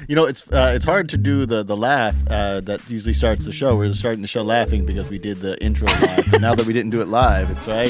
It's hard to do the laugh that usually starts the show. We're starting the show laughing because we did the intro live. And now that we didn't do it live, it's like,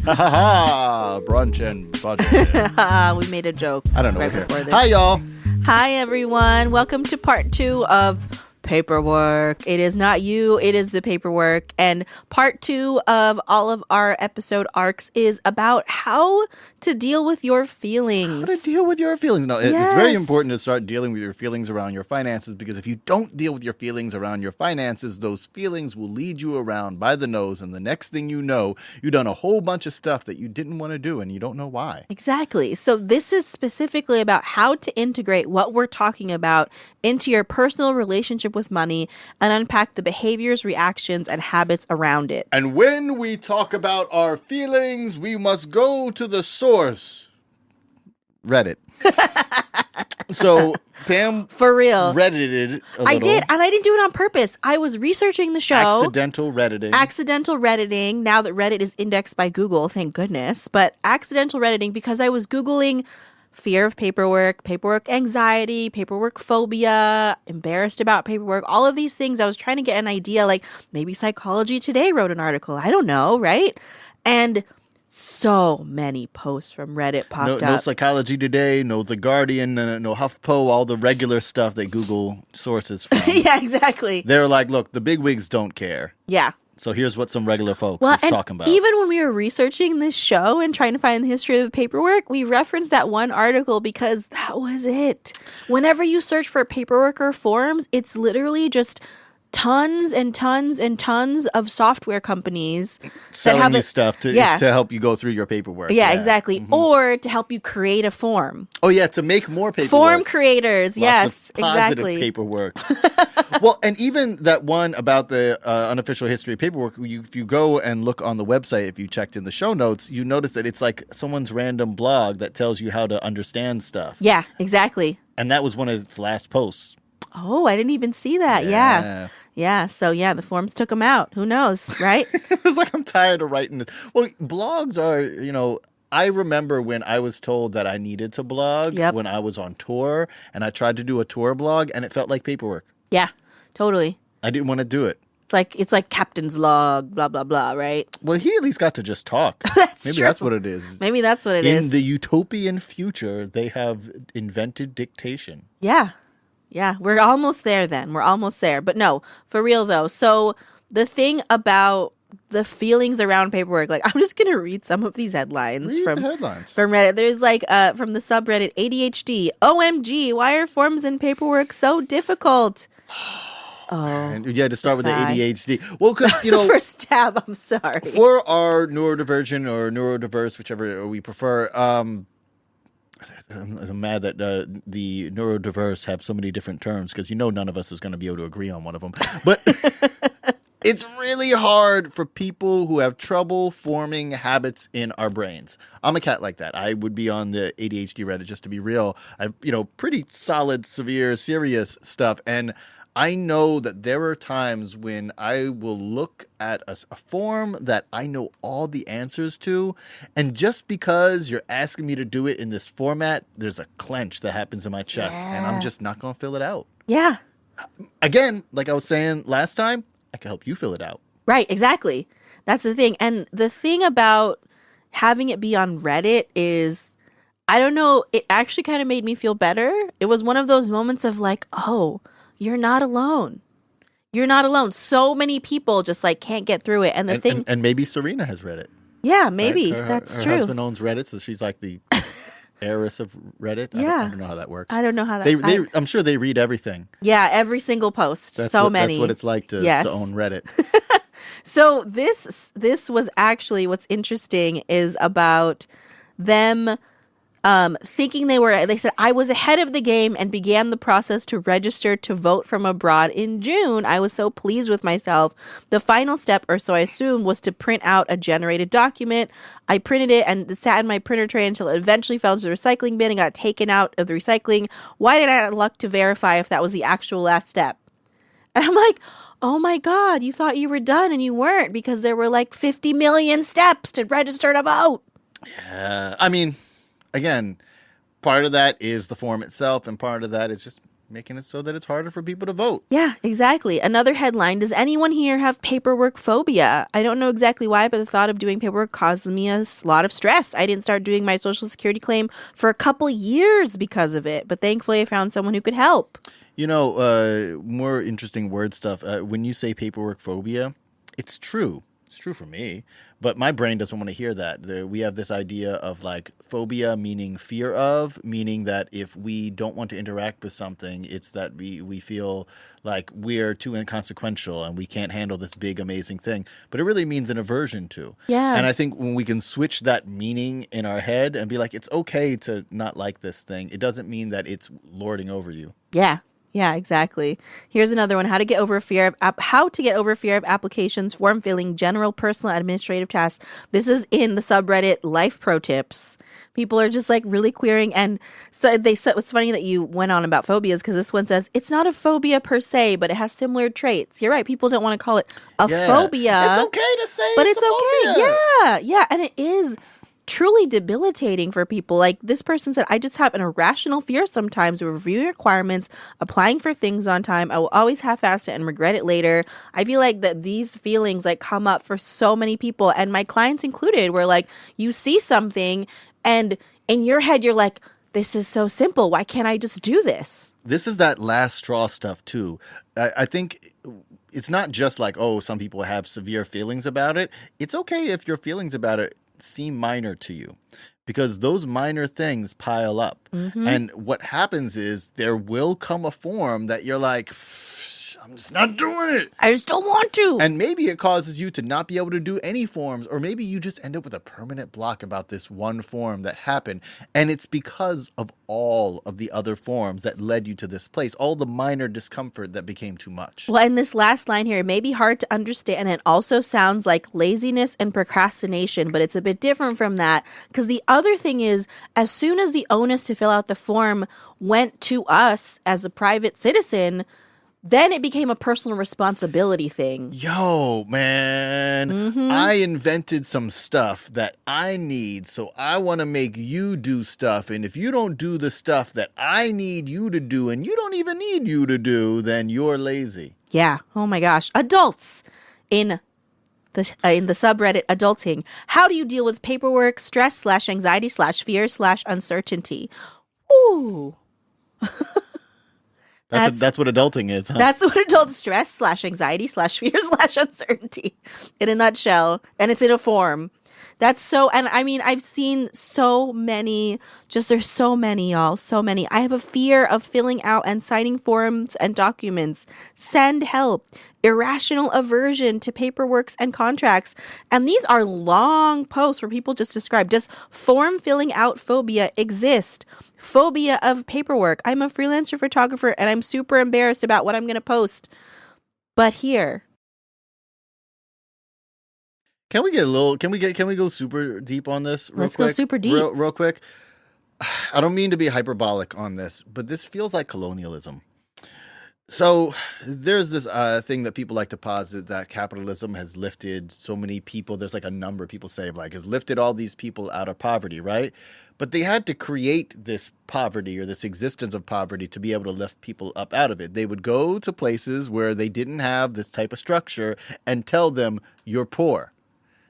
ha ha ha, brunch and budget. We made a joke. I don't know. Right before this. Hi, y'all. Hi, everyone. Welcome to part 2 of Paperwork. It is not you, it is the paperwork. And part 2 of all of our episode arcs is about how to deal with your feelings. How to deal with your feelings. No, it's very important to start dealing with your feelings around your finances, because if you don't deal with your feelings around your finances, those feelings will lead you around by the nose, and the next thing you know, you've done a whole bunch of stuff that you didn't want to do and you don't know why. Exactly. So this is specifically about how to integrate what we're talking about into your personal relationship with money and unpack the behaviors, reactions, and habits around it. And when we talk about our feelings, we must go to the source. Reddit. So Pam, for real, Reddited a little. I did, and I didn't do it on purpose. I was researching the show. Accidental Redditing. Accidental Redditing. Now that Reddit is indexed by Google, thank goodness. But accidental Redditing, because I was Googling fear of paperwork, paperwork anxiety, paperwork phobia, embarrassed about paperwork, all of these things. I was trying to get an idea, like maybe Psychology Today wrote an article. I don't know, right? And so many posts from Reddit popped up. No Psychology Today, no The Guardian, no HuffPo, all the regular stuff that Google sources from. Yeah, exactly. They're like, look, the bigwigs don't care. Yeah. So here's what some regular folks is talking about. Even when we were researching this show and trying to find the history of paperwork, we referenced that one article because that was it. Whenever you search for paperwork or forms, it's literally just tons and tons and tons of software companies selling you stuff to help you go through your paperwork. Yeah, exactly. Mm-hmm. Or to help you create a form. Oh, yeah, to make more paperwork. Form creators, Lots of positive exactly. paperwork. Well, and even that one about the unofficial history of paperwork, if you go and look on the website, if you checked in the show notes, you notice that it's like someone's random blog that tells you how to understand stuff. Yeah, exactly. And that was one of its last posts. Oh, I didn't even see that. Yeah. So, the forms took them out. Who knows, right? It was like, I'm tired of writing this. Well, blogs are, I remember when I was told that I needed to blog when I was on tour, and I tried to do a tour blog, and it felt like paperwork. Yeah, totally. I didn't want to do it. It's like captain's log, blah, blah, blah, right? Well, he at least got to just talk. Maybe that's what it is. Maybe that's what it is. In the utopian future, they have invented dictation. Yeah. Yeah, we're almost there then. We're almost there. But no, for real though. So the thing about the feelings around paperwork, like I'm just going to read some of these headlines from Reddit. There's like from the subreddit ADHD. OMG, why are forms and paperwork so difficult? Oh, and you had to start with the ADHD. Well, because the first tab. I'm sorry. For our neurodivergent or neurodiverse, whichever we prefer, I'm mad that the neurodiverse have so many different terms, because none of us is going to be able to agree on one of them. But it's really hard for people who have trouble forming habits in our brains. I'm a cat like that. I would be on the ADHD Reddit, just to be real. I've pretty solid, severe, serious stuff, and I know that there are times when I will look at a form that I know all the answers to, and just because you're asking me to do it in this format, there's a clench that happens in my chest, and I'm just not going to fill it out. Yeah. Again, like I was saying last time, I can help you fill it out. Right, exactly. That's the thing. And the thing about having it be on Reddit is, I don't know, it actually kind of made me feel better. It was one of those moments of like, oh, you're not alone. You're not alone. So many people just like can't get through it. And the thing, and maybe Serena has read it. Yeah, maybe. Right? That's her true. Her husband owns Reddit, so she's like the heiress of Reddit. Yeah. I don't know how that works. I don't know how that I'm sure they read everything. Yeah, every single post. Many. That's what it's like to own Reddit. So this was actually, what's interesting is about them thinking they said, I was ahead of the game and began the process to register to vote from abroad in June. I was so pleased with myself. The final step, or so I assumed, was to print out a generated document. I printed it and it sat in my printer tray until it eventually fell into the recycling bin and got taken out of the recycling. Why did I not look to verify if that was the actual last step? And I'm like, oh my God, you thought you were done and you weren't, because there were like 50 million steps to register to vote. Yeah. I mean, again, part of that is the form itself, and part of that is just making it so that it's harder for people to vote. Yeah, exactly. Another headline, does anyone here have paperwork phobia? I don't know exactly why, but the thought of doing paperwork causes me a lot of stress. I didn't start doing my Social Security claim for a couple years because of it, but thankfully I found someone who could help. You know, more interesting word stuff. When you say paperwork phobia, it's true. It's true for me, but my brain doesn't want to hear that. We have this idea of like phobia meaning fear of, meaning that if we don't want to interact with something, it's that we feel like we're too inconsequential and we can't handle this big, amazing thing. But it really means an aversion to. Yeah. And I think when we can switch that meaning in our head and be like, it's okay to not like this thing, it doesn't mean that it's lording over you. Yeah. Yeah, exactly. Here's another one. How to get over fear of applications, form filling, general personal administrative tasks. This is in the subreddit Life Pro Tips. People are just like really querying, and so it's funny that you went on about phobias, because this one says it's not a phobia per se, but it has similar traits. You're right. People don't want to call it a phobia. It's okay to say, but it's okay. phobia. Yeah, and it is truly debilitating for people. Like this person said, I just have an irrational fear sometimes of reviewing requirements, applying for things on time. I will always half-ass it and regret it later. I feel like that these feelings like come up for so many people, and my clients included, where like you see something and in your head you're like, this is so simple. Why can't I just do this? This is that last straw stuff too. I think it's not just like, oh, some people have severe feelings about it. It's okay if your feelings about it seem minor to you, because those minor things pile up. Mm-hmm. And what happens is there will come a form that you're like, I'm just not doing it. I just don't want to. And maybe it causes you to not be able to do any forms, or maybe you just end up with a permanent block about this one form that happened. And it's because of all of the other forms that led you to this place, all the minor discomfort that became too much. Well, and this last line here, it may be hard to understand. It also sounds like laziness and procrastination, but it's a bit different from that, because the other thing is, as soon as the onus to fill out the form went to us as a private citizen, then it became a personal responsibility thing. Yo, man, I invented some stuff that I need, so I want to make you do stuff. And if you don't do the stuff that I need you to do, and you don't even need you to do, then you're lazy. Yeah. Oh my gosh. Adults in the subreddit Adulting. How do you deal with paperwork, stress / anxiety / fear / uncertainty? Ooh. That's what adulting is, huh? That's what adult stress / anxiety / fear / uncertainty in a nutshell. And it's in a form. That's so, and I mean, I've seen so many, there's so many, y'all, so many. I have a fear of filling out and signing forms and documents. Send help. Irrational aversion to paperwork and contracts. And these are long posts where people just describe, does form filling out phobia exist? Phobia of paperwork. I'm a freelancer photographer and I'm super embarrassed about what I'm going to post. But here. Can we go super deep on this real Let's quick? go super deep. Real quick. I don't mean to be hyperbolic on this, but this feels like colonialism. So there's this thing that people like to posit, that capitalism has lifted so many people. There's like a number people say of like has lifted all these people out of poverty, right? But they had to create this poverty or this existence of poverty to be able to lift people up out of it. They would go to places where they didn't have this type of structure and tell them, you're poor.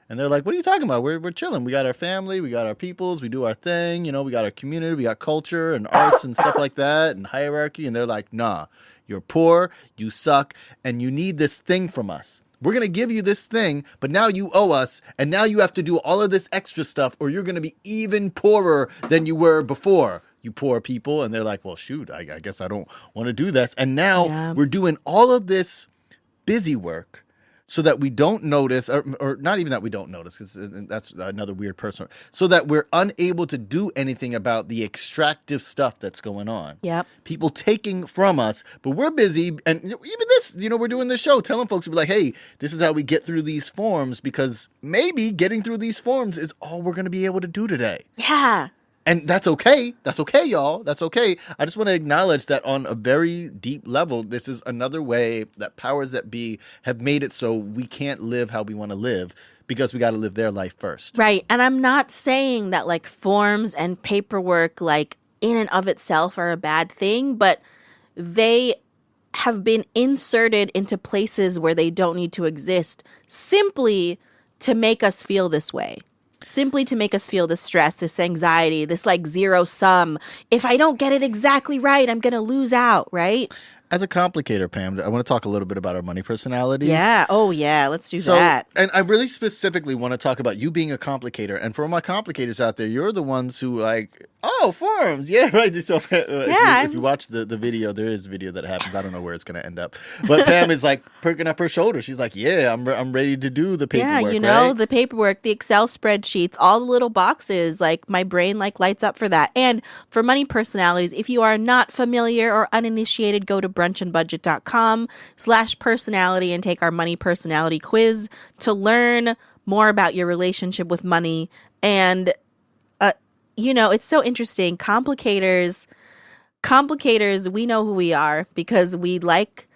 And they're like, what are you talking about? We're chilling. We got our family. We got our peoples. We do our thing. You know, we got our community. We got culture and arts and stuff like that and hierarchy. And they're like, nah, you're poor. You suck. And you need this thing from us. We're going to give you this thing, but now you owe us. And now you have to do all of this extra stuff or you're going to be even poorer than you were before. You poor people. And they're like, well, shoot, I guess I don't want to do this. And now we're doing all of this busy work so that we don't notice, or not even that we don't notice, because that's another weird person, so that we're unable to do anything about the extractive stuff that's going on. Yep. People taking from us, but we're busy, and even this, we're doing this show, telling folks to be like, hey, this is how we get through these forms, because maybe getting through these forms is all we're going to be able to do today. Yeah. And that's okay. That's okay, y'all. That's okay. I just want to acknowledge that on a very deep level, this is another way that powers that be have made it so we can't live how we want to live because we got to live their life first. Right. And I'm not saying that like forms and paperwork like in and of itself are a bad thing, but they have been inserted into places where they don't need to exist simply to make us feel this way. Simply to make us feel this stress, this anxiety, this like zero sum. If I don't get it exactly right, I'm going to lose out, right? As a complicator, Pam, I want to talk a little bit about our money personalities. Yeah. Oh, yeah. Let's do that. And I really specifically want to talk about you being a complicator. And for all my complicators out there, you're the ones who like, oh, forums. Yeah, right. So if you watch the video, there is a video that happens. I don't know where it's going to end up. But Pam is like perking up her shoulder. She's like, yeah, I'm ready to do the paperwork. Yeah, you know, right? the paperwork, the Excel spreadsheets, all the little boxes, like my brain like lights up for that. And for money personalities, if you are not familiar or uninitiated, go to brunchandbudget.com/personality and take our money personality quiz to learn more about your relationship with money. And, you know, it's so interesting. Complicators, we know who we are because we like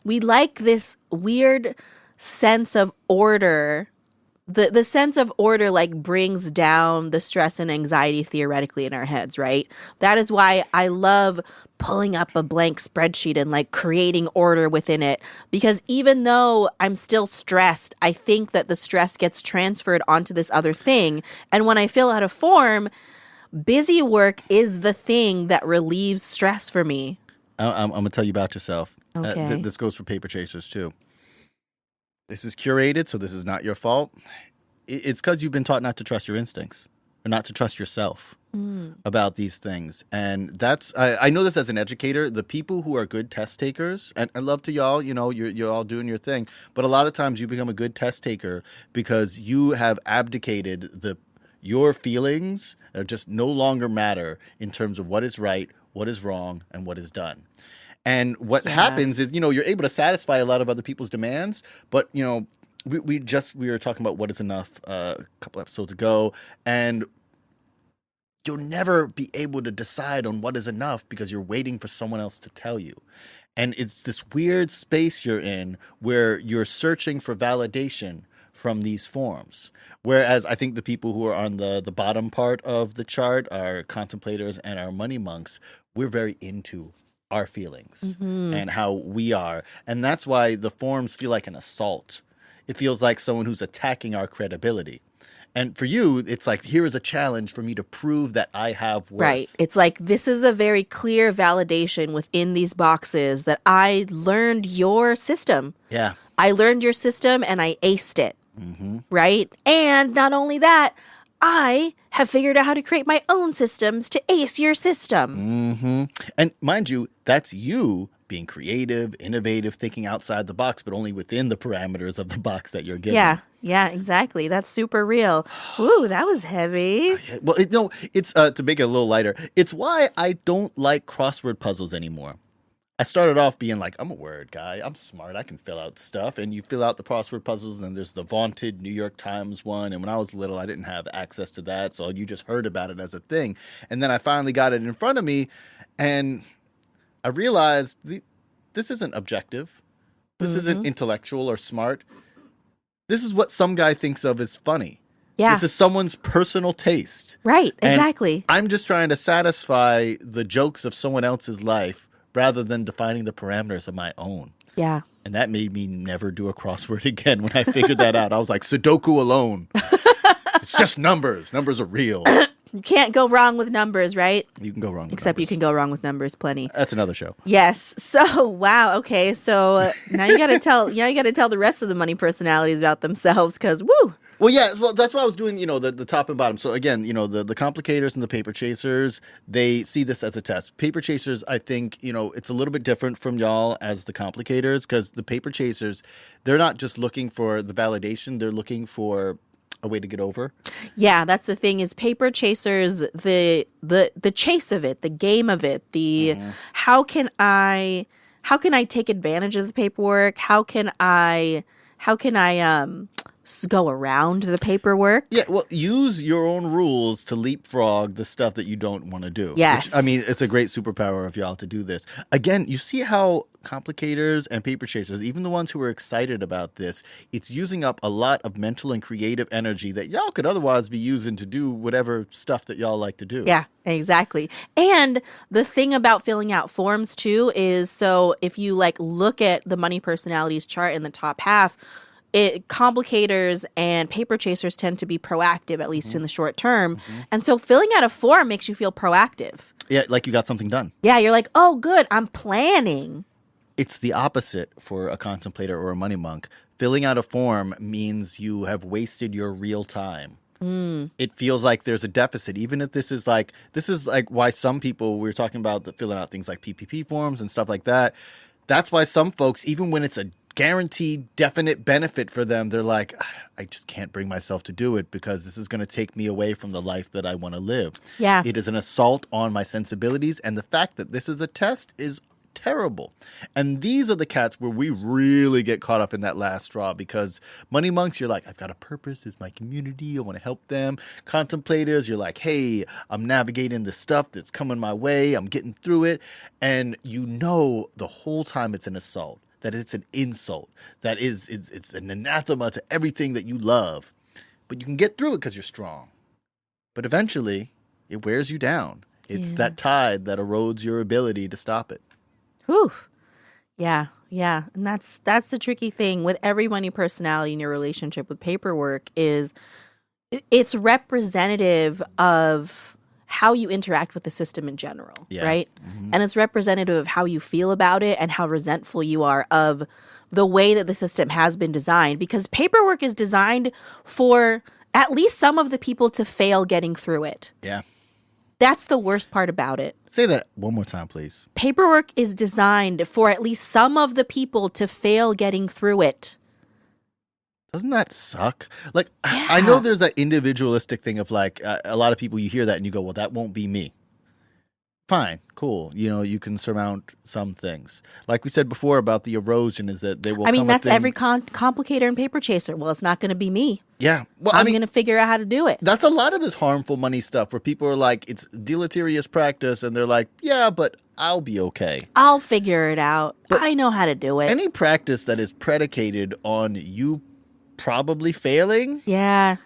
this weird sense of order. The sense of order like brings down the stress and anxiety theoretically in our heads, right? That is why I love pulling up a blank spreadsheet and like creating order within it, because even though I'm still stressed, I think that the stress gets transferred onto this other thing. And when I fill out a form, busy work is the thing that relieves stress for me. I'm going to tell you about yourself. Okay. This goes for paper chasers too. This is curated, so this is not your fault. It's because you've been taught not to trust your instincts or not to trust yourself about these things. And that's, I know this as an educator, the people who are good test takers, and I love to y'all, you know, you're all doing your thing, but a lot of times you become a good test taker because you have abdicated your feelings just no longer matter in terms of what is right, what is wrong, and what is done. And what happens is, you know, you're able to satisfy a lot of other people's demands, but, you know, we were talking about what is enough a couple episodes ago, and you'll never be able to decide on what is enough because you're waiting for someone else to tell you. And it's this weird space you're in where you're searching for validation from these forms. Whereas I think the people who are on the bottom part of the chart, our contemplators and our money monks, we're very into our feelings and how we are. And that's why the forms feel like an assault. It feels like someone who's attacking our credibility. And for you, it's like, here is a challenge for me to prove that I have worth. Right. It's like, this is a very clear validation within these boxes that I learned your system. Yeah. I learned your system and I aced it. Right. And not only that, I have figured out how to create my own systems to ace your system. And mind you, that's you being creative, innovative, thinking outside the box, but only within the parameters of the box that you're given. Yeah, exactly. That's super real. Ooh, that was heavy. Well, it's to make it a little lighter. It's why I don't like crossword puzzles anymore. I started off being like, I'm a word guy. I'm smart. I can fill out stuff. And you fill out the crossword puzzles, and there's the vaunted New York Times one. And when I was little, I didn't have access to that. So you just heard about it as a thing. And then I finally got it in front of me, and I realized this isn't objective. This isn't intellectual or smart. This is what some guy thinks of as funny. Yeah. This is someone's personal taste. Right, exactly. And I'm just trying to satisfy the jokes of someone else's life rather than defining the parameters of my own. Yeah. And that made me never do a crossword again when I figured that out. I was like, Sudoku alone. It's just numbers. Numbers are real. You can't go wrong with numbers, right? You can go wrong with Except numbers. you can go wrong with numbers plenty. That's another show. Yes. So, wow. Okay. So now you got to tell the rest of the money personalities about themselves, because woo. Well, yeah, well, that's why I was doing, you know, the top and bottom. So again, you know, the complicators and the paper chasers, they see this as a test. Paper chasers, I think, you know, it's a little bit different from y'all as the complicators, because the paper chasers, they're not just looking for the validation, they're looking for a way to get over. Yeah, that's the thing, is paper chasers, the chase of it, the game of it, the how can I take advantage of the paperwork? How can I go around the paperwork. Yeah, well, use your own rules to leapfrog the stuff that you don't want to do. Yes. Which, I mean, it's a great superpower of y'all to do this. Again, you see how complicators and paper chasers, even the ones who are excited about this, it's using up a lot of mental and creative energy that y'all could otherwise be using to do whatever stuff that y'all like to do. Yeah, exactly. And the thing about filling out forms too is, so if you like look at the money personalities chart in the top half, complicators and paper chasers tend to be proactive, at least in the short term. And so filling out a form makes you feel proactive. Yeah, like you got something done. Yeah, you're like, oh, good, I'm planning. It's the opposite for a contemplator or a money monk. Filling out a form means you have wasted your real time. It feels like there's a deficit, even if this is like why some people, we were talking about filling out things like PPP forms and stuff like that. That's why some folks, even when it's a guaranteed definite benefit for them, they're like, I just can't bring myself to do it because this is going to take me away from the life that I want to live. Yeah. It is an assault on my sensibilities, and the fact that this is a test is terrible. And these are the cats where we really get caught up in that last straw, because money monks, you're like, I've got a purpose, it's my community, I want to help them. Contemplators, you're like, hey, I'm navigating the stuff that's coming my way, I'm getting through it. And you know the whole time it's an assault, that it's an insult, that it's an anathema to everything that you love. But you can get through it because you're strong. But eventually, it wears you down. It's that tide that erodes your ability to stop it. Whew. Yeah. And that's the tricky thing with every money personality in your relationship with paperwork is it's representative of how you interact with the system in general, right? And it's representative of how you feel about it and how resentful you are of the way that the system has been designed, because paperwork is designed for at least some of the people to fail getting through it. Yeah. That's the worst part about it. Say that one more time, please. Paperwork is designed for at least some of the people to fail getting through it. Doesn't that suck? Like, yeah. I know there's that individualistic thing of like, a lot of people, you hear that and you go, well, that won't be me. Fine, cool. You know, you can surmount some things. Like we said before about the erosion, is that they will. I mean, that's every complicator and paper chaser. Well, it's not going to be me. Yeah. Well, I'm going to figure out how to do it. That's a lot of this harmful money stuff where people are like, it's deleterious practice. And they're like, yeah, but I'll be okay. I'll figure it out. But I know how to do it. Any practice that is predicated on you probably failing. Yeah.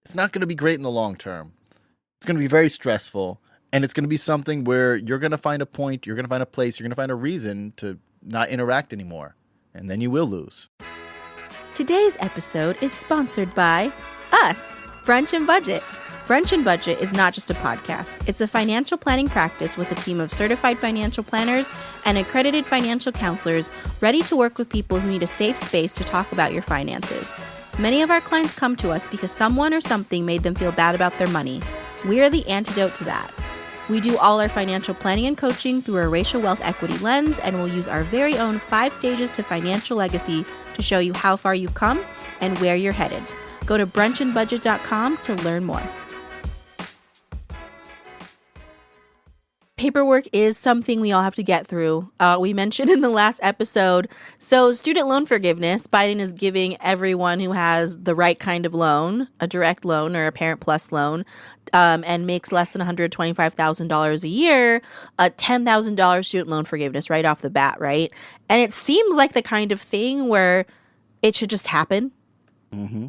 It's not going to be great in the long term. It's going to be very stressful. And it's going to be something where you're going to find a point, you're going to find a place, you're going to find a reason to not interact anymore. And then you will lose. Today's episode is sponsored by us, Brunch and Budget. Brunch and Budget is not just a podcast. It's a financial planning practice with a team of certified financial planners and accredited financial counselors ready to work with people who need a safe space to talk about your finances. Many of our clients come to us because someone or something made them feel bad about their money. We are the antidote to that. We do all our financial planning and coaching through a racial wealth equity lens, and we'll use our very own 5 stages to financial legacy to show you how far you've come and where you're headed. Go to brunchandbudget.com to learn more. Paperwork is something we all have to get through. We mentioned in the last episode, so student loan forgiveness, Biden is giving everyone who has the right kind of loan, a direct loan or a Parent Plus loan, and makes less than $125,000 a year, a $10,000 student loan forgiveness right off the bat, right? And it seems like the kind of thing where it should just happen. Mm-hmm.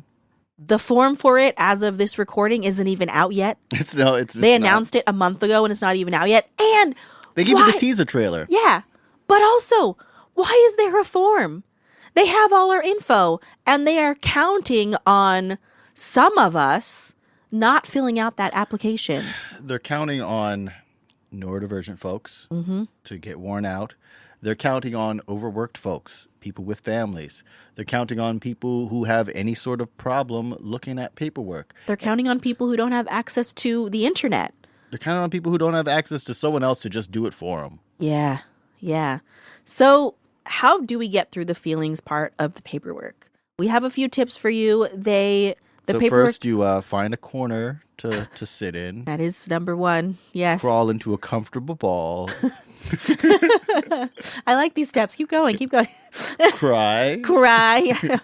The form for it, as of this recording, isn't even out yet. They announced it a month ago, and it's not even out yet. And they give you the teaser trailer. Yeah, but also, why is there a form? They have all our info, and they are counting on some of us not filling out that application. They're counting on neurodivergent folks to get worn out. They're counting on overworked folks, people with families. They're counting on people who have any sort of problem looking at paperwork. They're counting on people who don't have access to the internet. They're counting on people who don't have access to someone else to just do it for them. Yeah. So how do we get through the feelings part of the paperwork? We have a few tips for you. They The So paperwork. first you find a corner to sit in, That is number one. Yes. crawl into a comfortable ball, I like these steps. Keep going. Keep going. cry. Cry.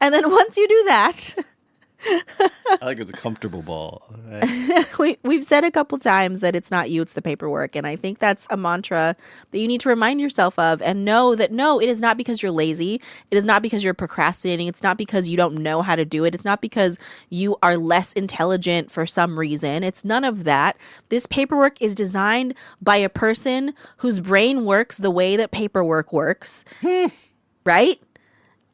And then once you do that, I like it's a comfortable ball. Right? we've said a couple times that it's not you, it's the paperwork. And I think that's a mantra that you need to remind yourself of and know that no, it is not because you're lazy. It is not because you're procrastinating. It's not because you don't know how to do it. It's not because you are less intelligent for some reason. It's none of that. This paperwork is designed by a person whose brain works the way that paperwork works, right?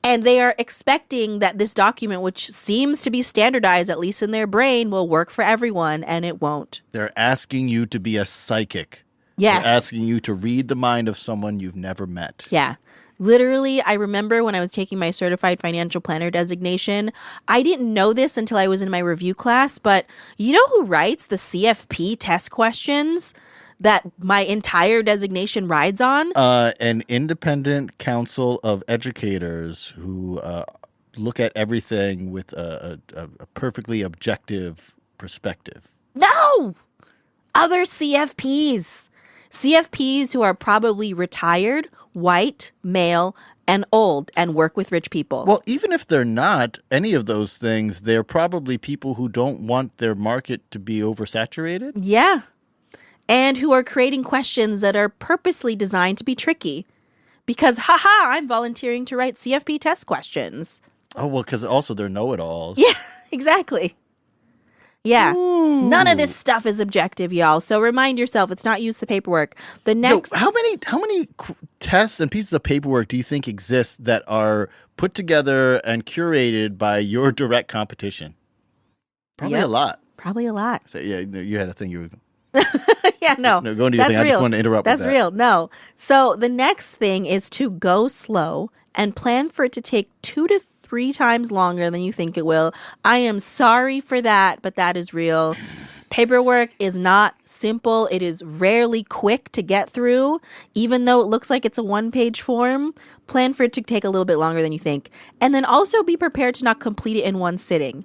And they are expecting that this document, which seems to be standardized, at least in their brain, will work for everyone, and it won't. They're asking you to be a psychic. Yes. They're asking you to read the mind of someone you've never met. Yeah. Literally, I remember when I was taking my certified financial planner designation, I didn't know this until I was in my review class, but you know who writes the CFP test questions that my entire designation rides on? An independent council of educators who look at everything with a perfectly objective perspective. No! Other CFPs. CFPs who are probably retired, white, male, and old and work with rich people. Well, even if they're not any of those things, they're probably people who don't want their market to be oversaturated. Yeah. And who are creating questions that are purposely designed to be tricky. Because, haha, I'm volunteering to write CFP test questions. Oh, well, because also they're know-it-alls. Yeah, exactly. Yeah. None of this stuff is objective, y'all. So remind yourself, it's not use the paperwork. The next... How many tests and pieces of paperwork do you think exist that are put together and curated by your direct competition? Probably Yep. a lot. Probably a lot. So, yeah, you had a thing you were... Yeah, no. No, go into your That's thing. I real. just wanted to interrupt That's with that. real. No. So the next thing is to go slow and plan for it to take 2 to 3 times longer than you think it will. I am sorry for that, but that is real. Paperwork is not simple. It is rarely quick to get through. Even though it looks like it's a one-page form, plan for it to take a little bit longer than you think. And then also be prepared to not complete it in one sitting.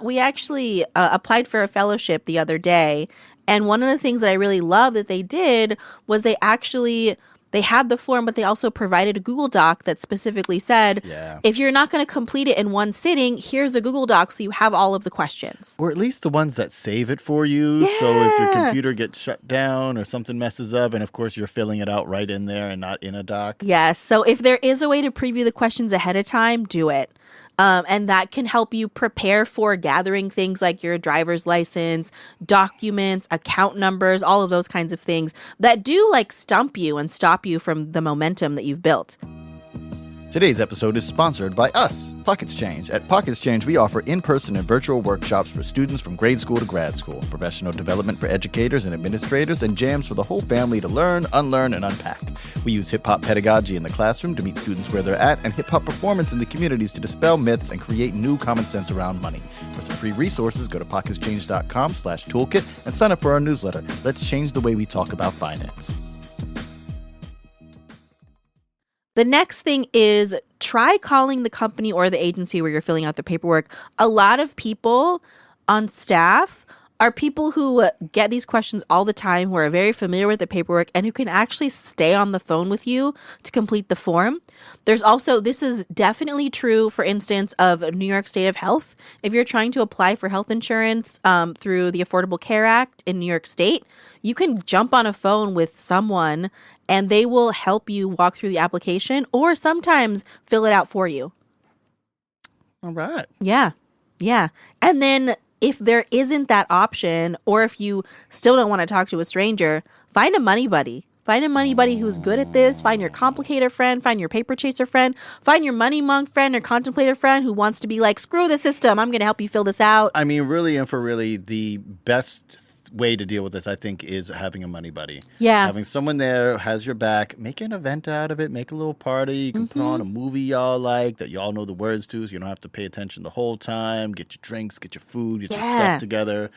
We actually applied for a fellowship the other day. And one of the things that I really love that they did was they had the form, but they also provided a Google Doc that specifically said, if you're not going to complete it in one sitting, here's a Google Doc so you have all of the questions. Or at least the ones that save it for you. Yeah. So if your computer gets shut down or something messes up, and of course you're filling it out right in there and not in a doc. Yes. So if there is a way to preview the questions ahead of time, do it. And that can help you prepare for gathering things like your driver's license, documents, account numbers, all of those kinds of things that do like stump you and stop you from the momentum that you've built. Today's episode is sponsored by us, PocketSchange. At PocketSchange, we offer in-person and virtual workshops for students from grade school to grad school, professional development for educators and administrators, and jams for the whole family to learn, unlearn, and unpack. We use hip-hop pedagogy in the classroom to meet students where they're at, and hip-hop performance in the communities to dispel myths and create new common sense around money. For some free resources, go to pocketschange.com/toolkit and sign up for our newsletter. Let's change the way we talk about finance. The next thing is try calling the company or the agency where you're filling out the paperwork. A lot of people on staff are people who get these questions all the time, who are very familiar with the paperwork and who can actually stay on the phone with you to complete the form. There's also, this is definitely true, for instance, of New York State of Health. If you're trying to apply for health insurance through the Affordable Care Act in New York State, you can jump on a phone with someone and they will help you walk through the application or sometimes fill it out for you. All right. Yeah. Yeah. And then if there isn't that option, or if you still don't want to talk to a stranger, find a money buddy. Find a money buddy who's good at this. Find your complicator friend. Find your paper chaser friend. Find your money monk friend or contemplator friend who wants to be like, screw the system. I'm going to help you fill this out. I mean, really and for really, the best way to deal with this, I think, is having a money buddy. Yeah. Having someone there who has your back, make an event out of it, make a little party. You can put on a movie y'all like that y'all know the words to, so you don't have to pay attention the whole time. Get your drinks, get your food, get your stuff together.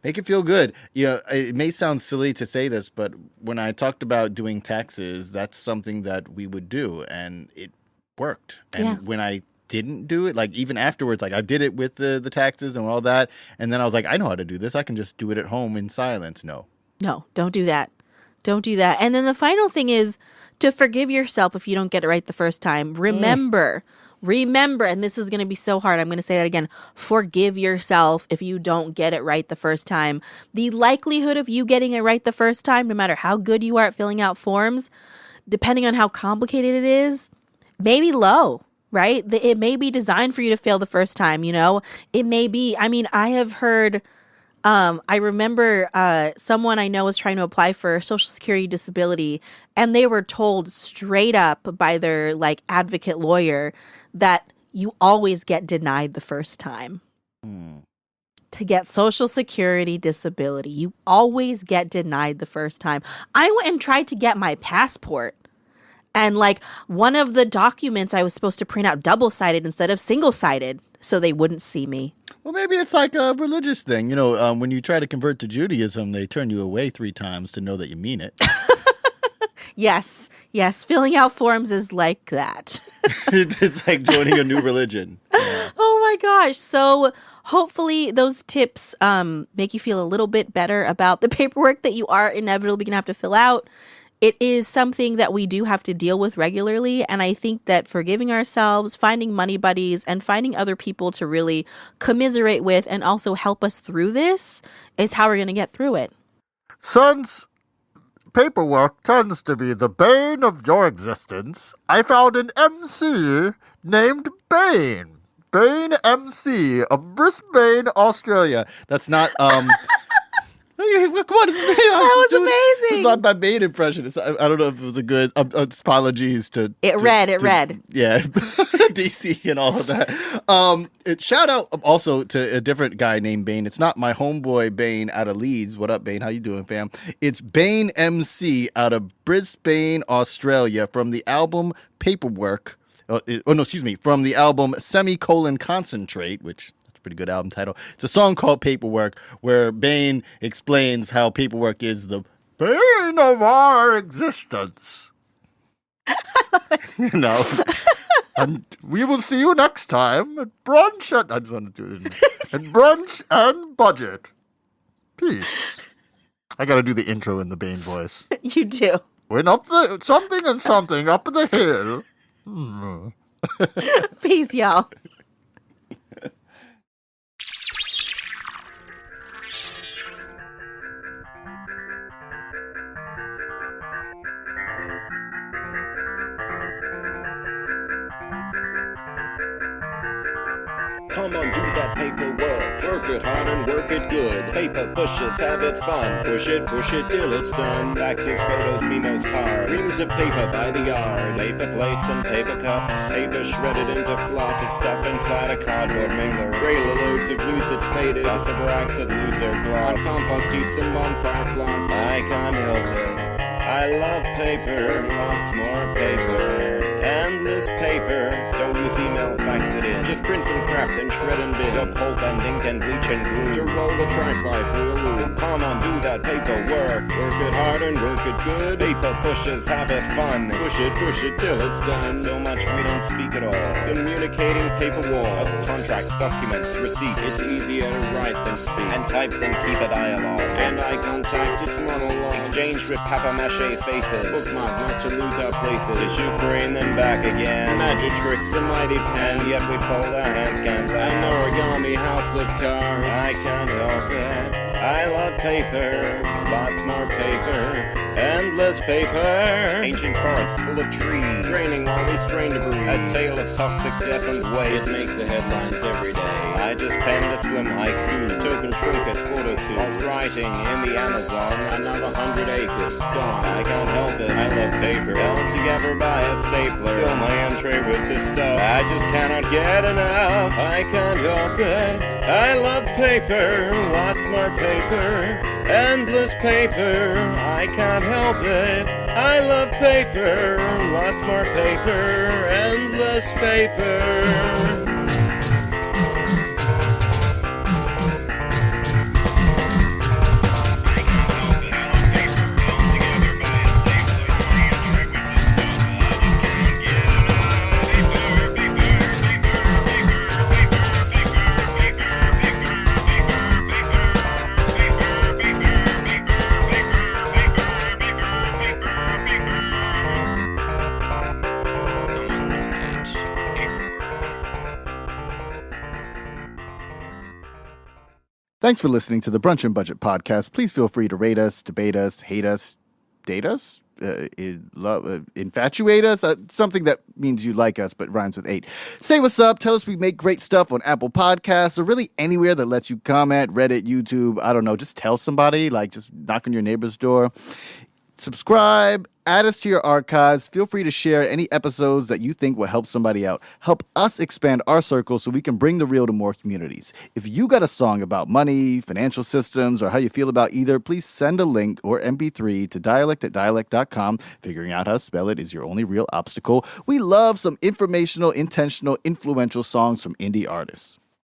Make it feel good. It may sound silly to say this, but when I talked about doing taxes, that's something that we would do, and it worked. And when I didn't do it. Like even afterwards, like I did it with the taxes and all that. And then I was like, I know how to do this. I can just do it at home in silence. No, don't do that. Don't do that. And then the final thing is to forgive yourself if you don't get it right the first time. Remember, and this is going to be so hard. I'm going to say that again. Forgive yourself if you don't get it right the first time. The likelihood of you getting it right the first time, no matter how good you are at filling out forms, depending on how complicated it is, may be low, right? It may be designed for you to fail the first time, you know? It may be, I mean, I have heard... I remember someone I know was trying to apply for Social Security disability, and they were told straight up by their like advocate lawyer that you always get denied the first time. To get Social Security disability, you always get denied the first time. I went and tried to get my passport. And like one of the documents I was supposed to print out double-sided instead of single-sided so they wouldn't see me. Well, maybe it's like a religious thing. You know, when you try to convert to Judaism, they turn you away 3 times to know that you mean it. Yes. Filling out forms is like that. It's like joining a new religion. Yeah. Oh my gosh. So hopefully those tips make you feel a little bit better about the paperwork that you are inevitably going to have to fill out. It is something that we do have to deal with regularly, and I think that forgiving ourselves, finding money buddies, and finding other people to really commiserate with and also help us through this is how we're going to get through it. Since paperwork tends to be the bane of your existence, I found an MC named Bane. Bane MC of Brisbane, Australia. That's not... Come on, that was amazing. It's my main impression. I don't know if it was a good. Apologies to. It read. Yeah, DC and all of that. Shout out also to a different guy named Bane. It's not my homeboy Bane out of Leeds. What up, Bane? How you doing, fam? It's Bane MC out of Brisbane, Australia, from the album Paperwork. From the album Concentrate, which. Pretty good album title. It's a song called Paperwork, where Bane explains how paperwork is the bane of our existence. You know. And we will see you next time at Brunch and... I just want to do it. At Brunch and Budget. Peace. I got to do the intro in the Bane voice. You do. Went up the... something and something up the hill. Peace, y'all. Come on, do that paperwork. Work it hard and work it good. Paper pushes, have it fun. Push it till it's done. Faxes, photos, memos, cards. Reams of paper by the yard. Paper plates and paper cups. Paper shredded into fluff. The stuff inside a cardboard mailer. Trailer loads of loose, it's faded. Lots of rags that lose their gloss. On compost heaps and bonfire plots. I can't help it. I love paper, lots more paper. Endless paper, don't use email, fax it in. Just print some crap, then shred and bin. Your pulp and ink and bleach and glue. To roll the tri-ply for a loop. So come on, do that paperwork. Work it hard and work it good. Paper pushes, have it fun. Push it till it's done. So much we don't speak at all. Communicating paper walls. Contracts, documents, receipts. It's easier to write than speak. And type than keep a dialogue. And eye contact, it's monologue. Exchange with papier-mâché faces. Bookmark not to lose our places. Tissue brain then back again. Magic tricks, a mighty pen. Yet we fold our hands can't last. An origami house of cards. I can't help it. I love paper. Lots more paper. Endless paper. Ancient forest full of trees. Draining while we strain debris. A tale of toxic death and waste. It makes the headlines every day. I just penned a slim haiku. Token trinket photo too. Whilst writing in the Amazon. Another 100 acres gone. I can't help it. I love paper. Held together by a stapler. Fill my entree with this stuff. I just cannot get enough. I can't help it. I love paper. Lots more paper. Endless paper. I can't help it. I love paper. Lots more paper. Endless paper. Thanks for listening to the Brunch and Budget podcast. Please feel free to rate us, debate us, hate us, date us, infatuate us, something that means you like us but rhymes with 8. Say what's up. Tell us we make great stuff on Apple Podcasts or really anywhere that lets you comment, Reddit, YouTube. I don't know. Just tell somebody, like just knock on your neighbor's door. Subscribe, add us to your archives. Feel free to share any episodes that you think will help somebody out. Help us expand our circle so we can bring the real to more communities. If you got a song about money, financial systems, or how you feel about either, please send a link or MP3 to dialect@dialect.com. Figuring out how to spell it is your only real obstacle. We love some informational, intentional, influential songs from indie artists.